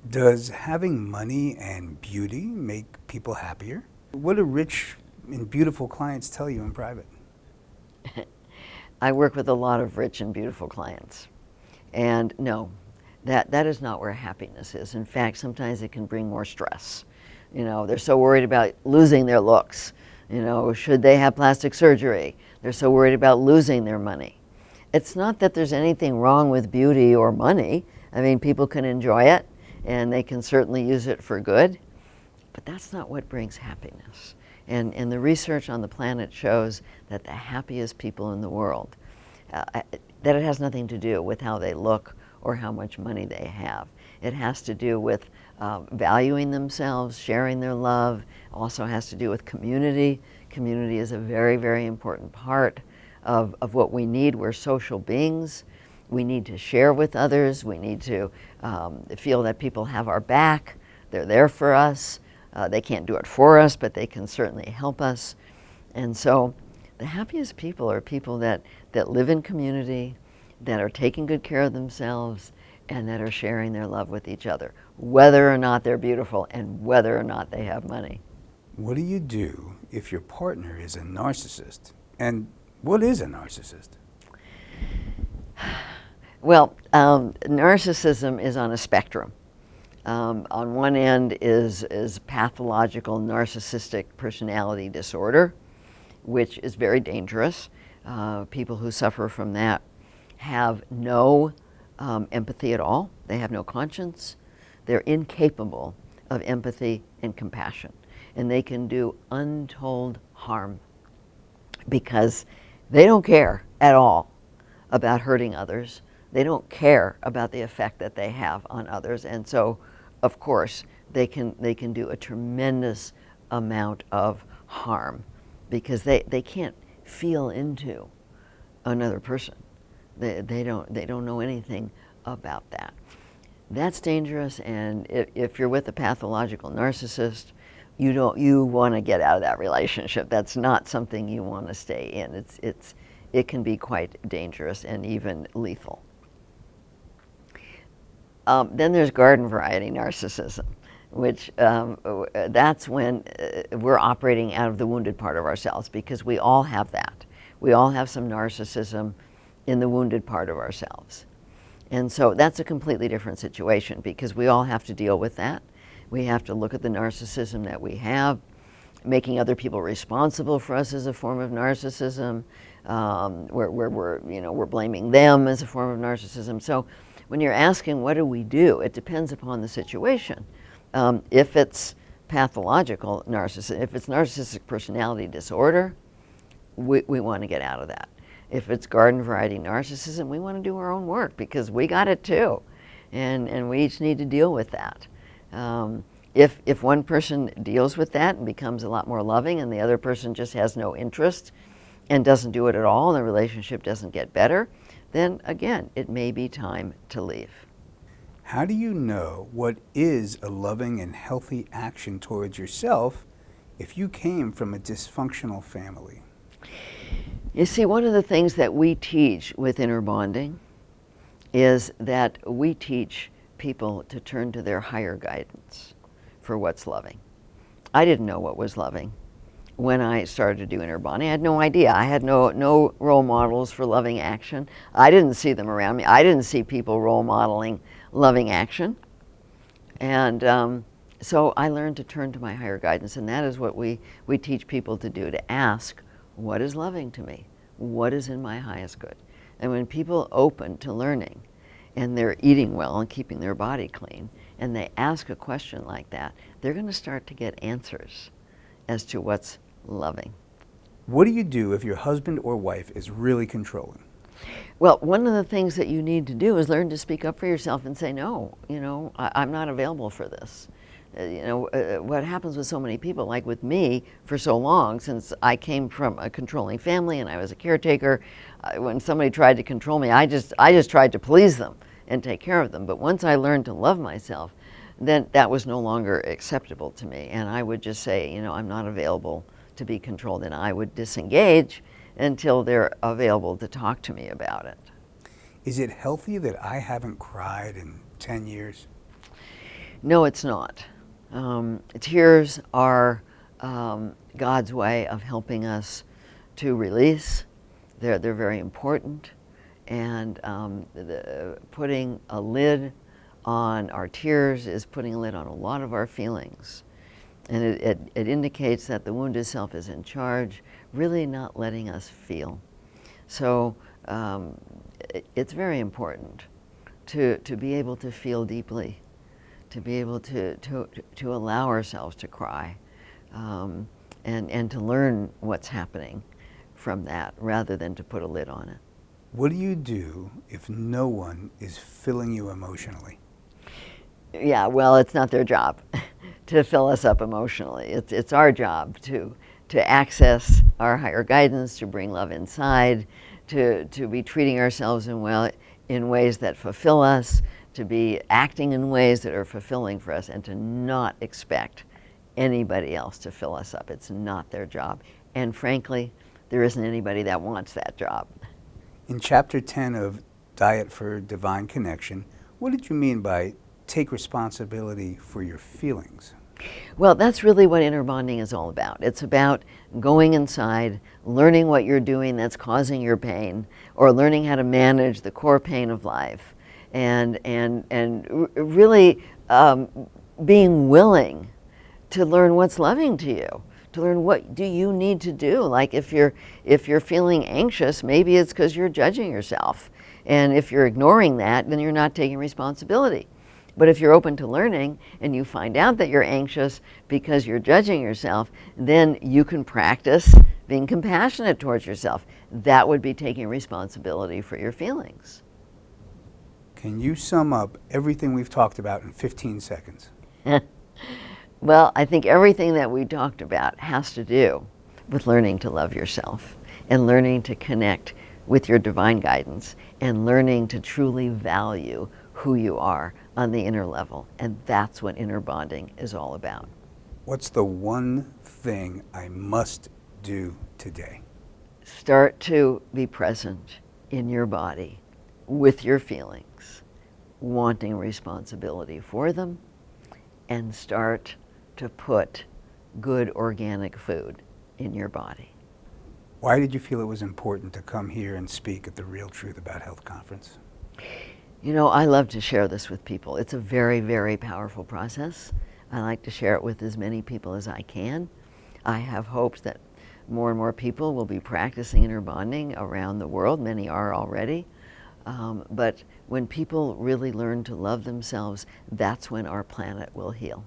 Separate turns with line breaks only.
Does having money and beauty make people happier? What do rich and beautiful clients tell you in private?
I work with a lot of rich and beautiful clients. And no, that is not where happiness is. In fact, sometimes it can bring more stress. They're so worried about losing their looks. Should they have plastic surgery? They're so worried about losing their money. It's not that there's anything wrong with beauty or money. I mean, people can enjoy it and they can certainly use it for good, but that's not what brings happiness. And the research on the planet shows that the happiest people in the world, that it has nothing to do with how they look or how much money they have. It has to do with valuing themselves, sharing their love. Also has to do with community. Community is a very, very important part of what we need. We're social beings. We need to share with others. We need to feel that people have our back. They're there for us. They can't do it for us, but they can certainly help us. And so the happiest people are people that live in community, that are taking good care of themselves, and that are sharing their love with each other, whether or not they're beautiful and whether or not they have money.
What do you do if your partner is a narcissist? And what is a narcissist?
Well, narcissism is on a spectrum. On one end is pathological narcissistic personality disorder, which is very dangerous. People who suffer from that have no empathy at all. They have no conscience. They're incapable of empathy and compassion. And they can do untold harm because they don't care at all about hurting others. They don't care about the effect that they have on others. And so, of course, they can do a tremendous amount of harm because they can't feel into another person. They don't know anything about that. That's dangerous, and if you're with a pathological narcissist, you want to get out of that relationship. That's not something you want to stay in. It can be quite dangerous and even lethal. Then there's garden variety narcissism, which that's when we're operating out of the wounded part of ourselves, because we all have that. We all have some narcissism in the wounded part of ourselves. And so that's a completely different situation, because we all have to deal with that. We have to look at the narcissism that we have. Making other people responsible for us is a form of narcissism. We're blaming them as a form of narcissism. So when you're asking what do we do, it depends upon the situation. If it's pathological narcissism, if it's narcissistic personality disorder, we want to get out of that. If it's garden variety narcissism, we want to do our own work because we got it too. And we each need to deal with that. If one person deals with that and becomes a lot more loving and the other person just has no interest and doesn't do it at all and the relationship doesn't get better, then again, it may be time to leave.
How do you know what is a loving and healthy action towards yourself if you came from a dysfunctional family?
You see, one of the things that we teach with inner bonding is that we teach people to turn to their higher guidance for what's loving. I didn't know what was loving when I started to do inner bonding. I had no idea. I had no role models for loving action. I didn't see them around me. I didn't see people role modeling loving action. And so I learned to turn to my higher guidance, and that is what we teach people to do, to ask, what is loving to me? What is in my highest good? And when people open to learning and they're eating well and keeping their body clean, and they ask a question like that, they're going to start to get answers as to what's loving.
What do you do if your husband or wife is really controlling?
Well, one of the things that you need to do is learn to speak up for yourself and say, no, I'm not available for this. What happens with so many people, like with me for so long, since I came from a controlling family and I was a caretaker, when somebody tried to control me, I just tried to please them and take care of them. But once I learned to love myself, then that was no longer acceptable to me. And I would just say, I'm not available to be controlled, and I would disengage until they're available to talk to me about it.
Is it healthy that I haven't cried in 10 years?
No, it's not. Tears are God's way of helping us to release. They're very important, and putting a lid on our tears is putting a lid on a lot of our feelings. And it indicates that the wounded self is in charge, really not letting us feel. So it's very important to be able to feel deeply, to be able to allow ourselves to cry, and to learn what's happening from that rather than to put a lid on it.
What do you do if no one is filling you emotionally?
Yeah, well, it's not their job to fill us up emotionally. It's our job to access our higher guidance, to bring love inside, to be treating ourselves in ways that fulfill us, to be acting in ways that are fulfilling for us, and to not expect anybody else to fill us up. It's not their job. And frankly, there isn't anybody that wants that job.
In Chapter 10 of Diet for Divine Connection, what did you mean by take responsibility for your feelings?
Well, that's really what inner bonding is all about. It's about going inside, learning what you're doing that's causing your pain, or learning how to manage the core pain of life, and really being willing to learn what's loving to you, to learn what do you need to do. Like if you're feeling anxious, maybe it's because you're judging yourself, and if you're ignoring that, then you're not taking responsibility. But if you're open to learning and you find out that you're anxious because you're judging yourself, then you can practice being compassionate towards yourself. That would be taking responsibility for your feelings.
Can you sum up everything we've talked about in 15 seconds?
Well, I think everything that we talked about has to do with learning to love yourself and learning to connect with your divine guidance and learning to truly value who you are on the inner level. And that's what inner bonding is all about.
What's the one thing I must do today?
Start to be present in your body with your feelings, wanting responsibility for them, and start to put good organic food in your body.
Why did you feel it was important to come here and speak at the Real Truth About Health conference?
You know, I love to share this with people. It's a very, very powerful process. I like to share it with as many people as I can. I have hopes that more and more people will be practicing inner bonding around the world. Many are already. But when people really learn to love themselves, that's when our planet will heal.